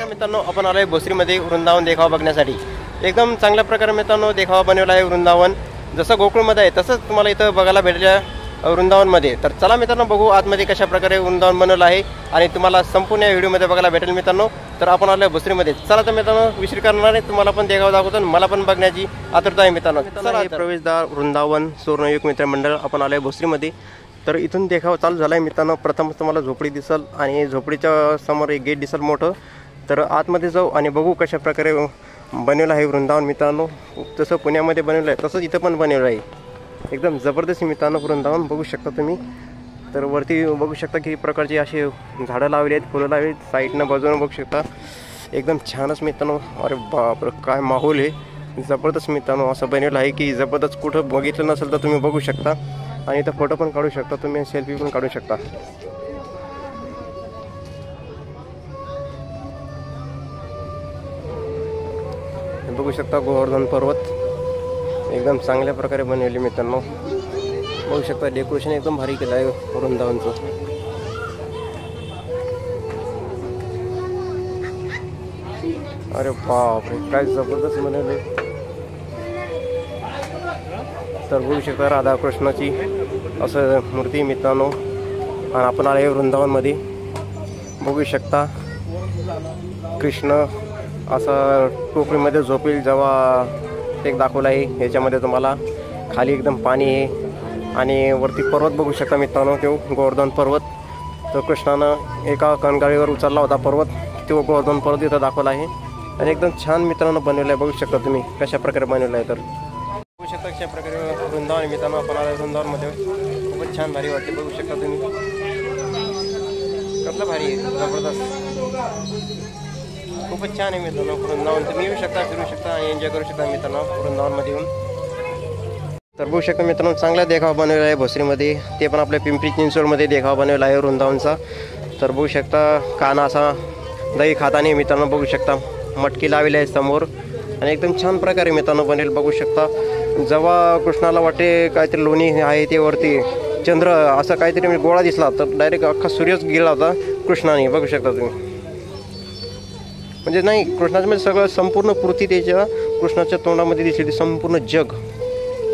नमस्कार मित्रांनो, आपण आलोय भोसरीमध्ये वृंदावन देखावा बघण्यासाठी। एकदम चांगल्या प्रकारे मित्रांनो देखावा बनवला आहे वृंदावन, जसं गोकुळमध्ये आहे तसंच तुम्हाला इथं बघायला भेटेल वृंदावनमध्ये। तर चला मित्रांनो बघू आतमध्ये कशा प्रकारे वृंदावन बनवलं आहे आणि तुम्हाला संपूर्ण व्हिडिओमध्ये बघायला भेटेल मित्रांनो। तर आपण आलोय भोसरीमध्ये, चला तर मित्रांनो विश्री करणार आहे, तुम्हाला पण देखावा दाखवतो, मला पण बघण्याची आतुरता आहे मित्रांनो। चला प्रवेशद्वार वृंदावन सुवर्णयुग मित्रमंडळ, आपण आलोय भोसरीमध्ये। तर इथून देखावा चालू झाला आहे मित्रांनो। प्रथम तुम्हाला झोपडी दिसल आणि झोपडीच्या समोर एक गेट दिसल मोठं। तर आतमध्ये जाऊ आणि बघू कशा प्रकारे बनवलं आहे वृंदावन मित्रांनो। जसं पुण्यामध्ये बनवलं आहे तसंच इथं पण बनवलं आहे, एकदम जबरदस्त मित्रांनो वृंदावन बघू शकता तुम्ही। तर वरती बघू शकता की प्रकारची अशी झाडं लावली आहेत, फुलं लावली आहेत, साईडनं बाजूनं बघू शकता, एकदम छानच मित्रांनो। अरे बाप रे काय माहोल आहे, जबरदस्त मित्रांनो। असं बनवलं आहे की जबरदस्त, कुठं बघितलं नसेल तर तुम्ही बघू शकता आणि इथं फोटो पण काढू शकता तुम्ही, सेल्फी पण काढू शकता। बघू शकता गोवर्धन पर्वत एकदम चांगल्या प्रकारे बनवले मित्रांनो। बघू शकता डेकोरेशन एकदम भारी केलं आहे वृंदावनचं। अरे बाप रे काय जबरदस्त बनवले। तर बघू शकता राधाकृष्णाची असं मूर्ती मित्रांनो, आणि आपण आले वृंदावनमध्ये। बघू शकता कृष्ण असं टोपरीमध्ये झोपेल जेव्हा ते दाखवलं आहे ह्याच्यामध्ये तुम्हाला। खाली एकदम पाणी आहे आणि वरती पर्वत बघू शकता मित्रांनो, तो गोवर्धन पर्वत। तो कृष्णानं एका कणगाळीवर उचलला होता पर्वत, तो गोवर्धन पर्वत इथं दाखवला आहे आणि एकदम छान मित्रांनो बनवलं आहे। बघू शकता तुम्ही कशा प्रकारे बनवलं आहे। तर बघू शकता कशा प्रकारे वृंदावन मित्रांनो, आपण आलो वृंदावनमध्ये। खूपच छान भारी वाटते, बघू शकता तुम्ही कसलं भारी आहे, जबरदस्त खूपच छान आहे मित्रांनो वृंदावन। तुम्ही येऊ शकता, फिरू शकता आणि एन्जॉय करू शकता मित्रांनो वृंदावनमध्ये येऊन। तर बघू शकता मित्रांनो चांगला देखावा बनवला आहे भोसरीमध्ये, ते पण आपल्या पिंपरी चिंचवडमध्ये देखावा बनवला आहे वृंदावनचा। तर बघू शकता काना असा दही खाताने मित्रांनो, बघू शकता मटकी लावलेली आहे समोर आणि एकदम छान प्रकारे मित्रांनो बनेल। बघू शकता जेव्हा कृष्णाला वाटे काहीतरी लोणी आहे ते वरती चंद्र असं काहीतरी गोळा दिसला तर डायरेक्ट अख्खा सूर्यच गेला होता कृष्णाने, बघू शकता तुम्ही। म्हणजे नाही कृष्णाचं म्हणजे सगळं संपूर्ण पृथ्वी त्याच्या कृष्णाच्या तोंडामध्ये दिसली, ते संपूर्ण जग।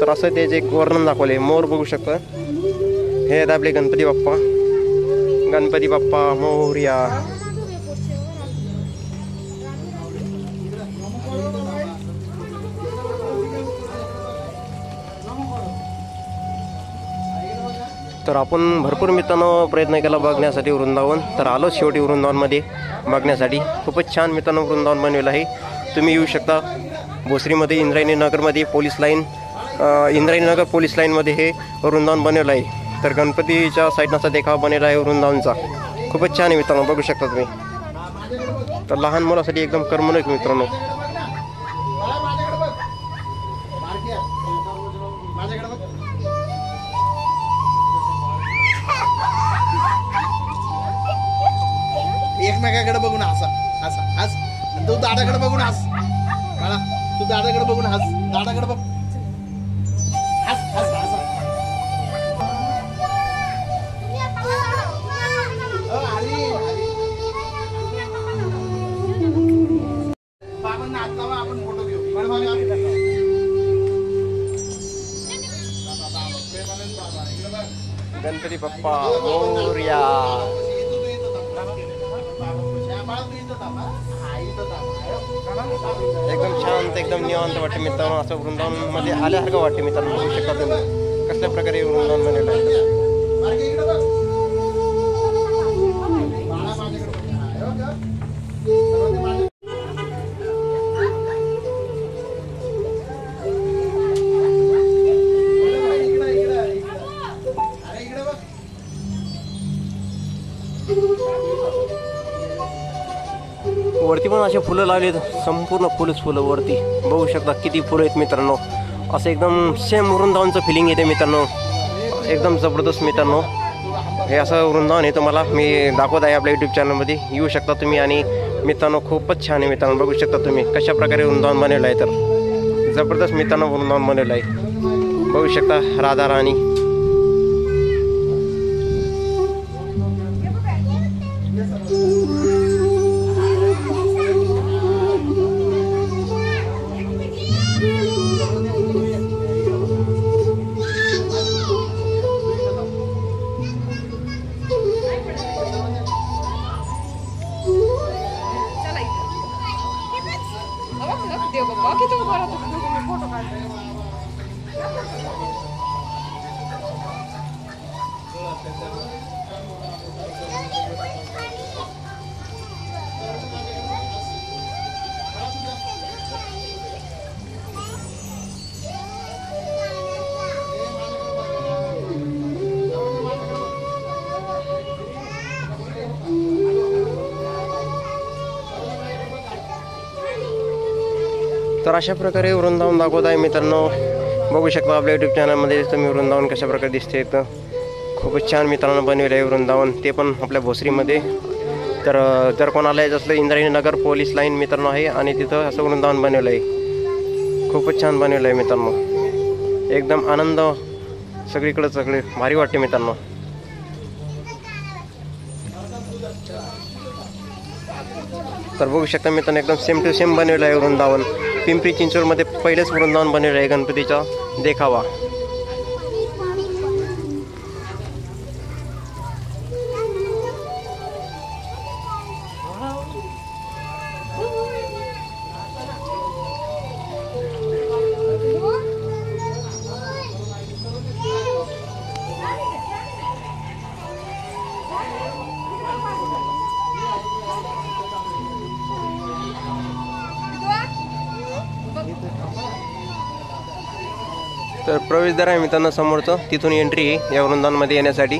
तर असं त्याचे एक वर्णन दाखवले। मोर बघू शकता, हे आहेत आपले गणपती बाप्पा, गणपती बाप्पा मोरया। तर आपण भरपूर मित्रांनो प्रयत्न केला बघण्यासाठी वृंदावन, तर आलो शेवटी वृंदावनमध्ये बघण्यासाठी। खूपच छान मित्रांनो वृंदावन बनवलं आहे। तुम्ही येऊ शकता भोसरीमध्ये इंद्रायणी नगरमध्ये पोलीस लाईन, इंद्रायणी नगर पोलीस लाईनमध्ये हे वृंदावन बनवलं आहे। तर गणपतीच्या साईडनं असा देखावा बनवला आहे वृंदावनचा, खूपच छान आहे मित्रांनो, बघू शकता तुम्ही। तर लहान मुलासाठी एकदम करमणूक मित्रांनो। एकमेकाकडे बघून हसा हसा हस, तू दादाकडे बघून हस बाळा, तू दादाकडे बघून हस, दादाकडे बघ हस हस हस। बाबांना हात लावा, आपण फोटो घेऊ। गणपती बाप्पा मोरया। एकदम शांत एकदम निवांत वाटते मित्रांनो, असं वृंदावनमध्ये आल्यासारखं वाटते मित्रांनो। बघू शकता तुम्ही कसल्या प्रकारे वृंदावन बनवलं आहे। वरती पण असे फुलं लावलेत, संपूर्ण फुलंच फुलं वरती बघू शकता किती फुलं आहेत मित्रांनो। असं एकदम सेम वृंदावनचं फिलिंग येते मित्रांनो, एकदम जबरदस्त मित्रांनो। हे असं वृंदावन आहे, तुम्हाला मी दाखवत आहे आपल्या यूट्यूब चॅनलमध्ये, येऊ शकता तुम्ही। आणि मित्रांनो खूपच छान आहे मित्रांनो, बघू शकता तुम्ही कशा प्रकारे वृंदावन बनवलं आहे। तर जबरदस्त मित्रांनो वृंदावन बनवलं आहे, बघू शकता राधा राणी। तर अशा प्रकारे वृंदावन दाखवत आहे मित्रांनो. बघू शकता आपल्या यूट्यूब चॅनलमध्ये तुम्ही वृंदावन कशा प्रकारे दिसते. तर खूपच छान मित्रांनो बनवले आहे वृंदावन, ते पण आपल्या भोसरीमध्ये. तर जर कोणाला यायचं असलं इंद्रायणी नगर पोलीस लाईन मित्रांनो आहे आणि तिथं असं वृंदावन बनवलं आहे. खूपच छान बनवलं आहे मित्रांनो. एकदम आनंद सगळीकडे सगळे भारी वाटते मित्रांनो. तर बघू शकता मित्रांनो एकदम सेम टू सेम बनवलं आहे वृंदावन. पिंपरी चिंचवडमध्ये पहिलेच वृंदावन बनवलं आहे गणपतीचा देखावा. तर प्रवेशद्वार आहे मित्रांनो समोरचं, तिथून एंट्री आहे या वृंदावनमध्ये येण्यासाठी.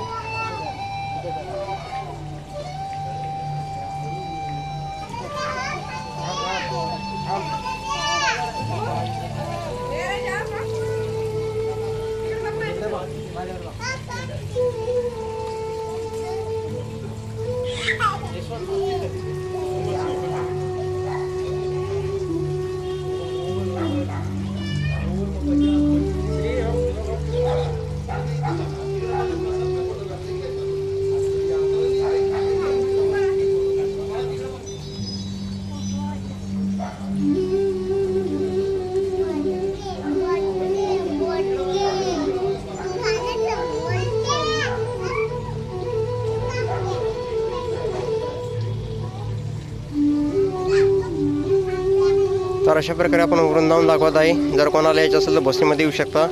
तर अशा प्रकारे आपण वृंदावन दाखवत आहे. जर कोणाला यायचं असेल तर भोसरीमध्ये येऊ शकता.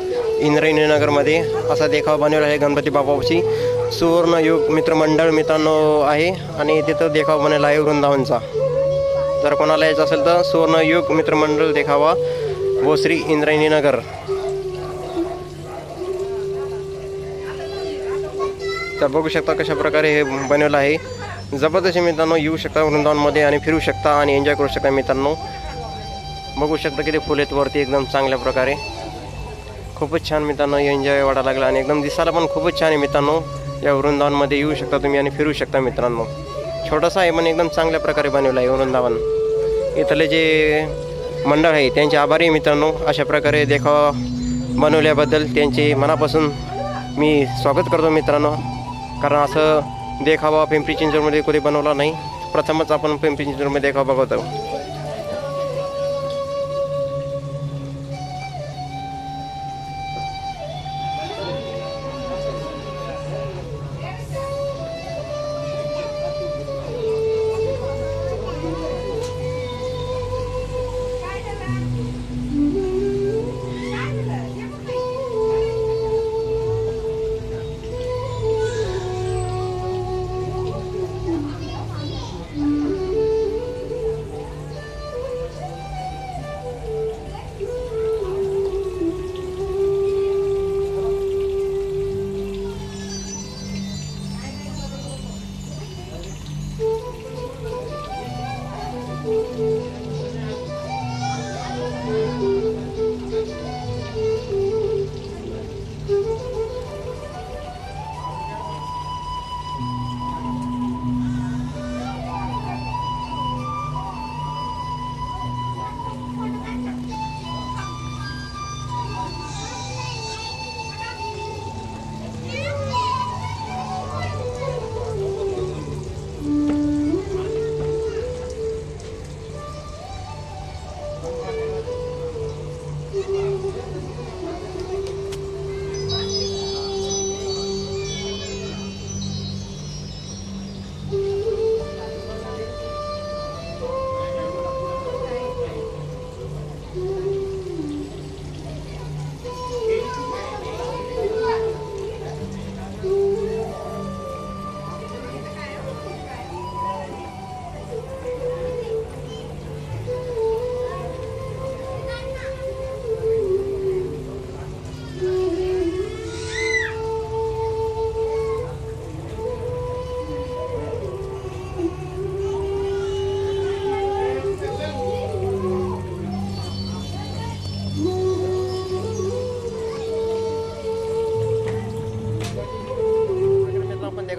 इंद्रायणी नगरमध्ये असा देखावा बनवला आहे गणपती बाप्पाची. सुवर्ण युग मित्रमंडळ मित्रांनो आहे आणि तिथं देखावा बनवला आहे वृंदावनचा. जर कोणाला यायचं असेल तर सुवर्ण युग मित्रमंडळ देखावा भोसरी इंद्रायणी नगर. तर बघू शकता कशा प्रकारे हे बनवलं आहे. जबरदस्त मित्रांनो, येऊ शकता वृंदावनमध्ये आणि फिरू शकता आणि एन्जॉय करू शकता मित्रांनो. बघू शकता किती फुल आहेत वरती एकदम चांगल्या प्रकारे. खूपच छान मित्रांनो, एन्जॉय वाटायला लागला आणि एकदम दिसायला पण खूपच छान आहे मित्रांनो. या वृंदावनमध्ये येऊ शकता तुम्ही आणि फिरू शकता मित्रांनो. छोटासा आहे पण एकदम चांगल्या प्रकारे बनवलं आहे वृंदावन. इथले जे मंडळ आहे त्यांचे आभारी मित्रांनो. अशा प्रकारे देखावा बनवल्याबद्दल त्यांचे मनापासून मी स्वागत करतो मित्रांनो. कारण असं देखावा पिंपरी चिंचवडमध्ये कधी बनवला नाही. प्रथमच आपण पिंपरी चिंचवडमध्ये देखावा बघतो.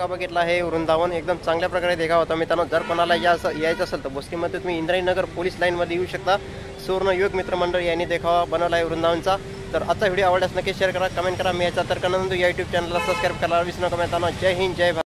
बघितला आहे वृंदावन एकदम चांगल्या प्रकारे देखावा होता मित्रांनो. जर कोणाला यायचं असेल तर भोसरीमध्ये तुम्ही इंद्रायणीनगर पोलीस लाईनमध्ये येऊ शकता. सुवर्ण युवक मित्रमंडळ यांनी देखावा बनवला आहे वृंदावनचा. तर आजचा व्हिडिओ आवडल्यास नक्की शेअर करा, कमेंट करा. मी याचा तर्कनंदू या यूट्यूब चॅनलला सबस्क्राईब करायला विसरू नका मित्रांनो. जय हिंद, जय भारत.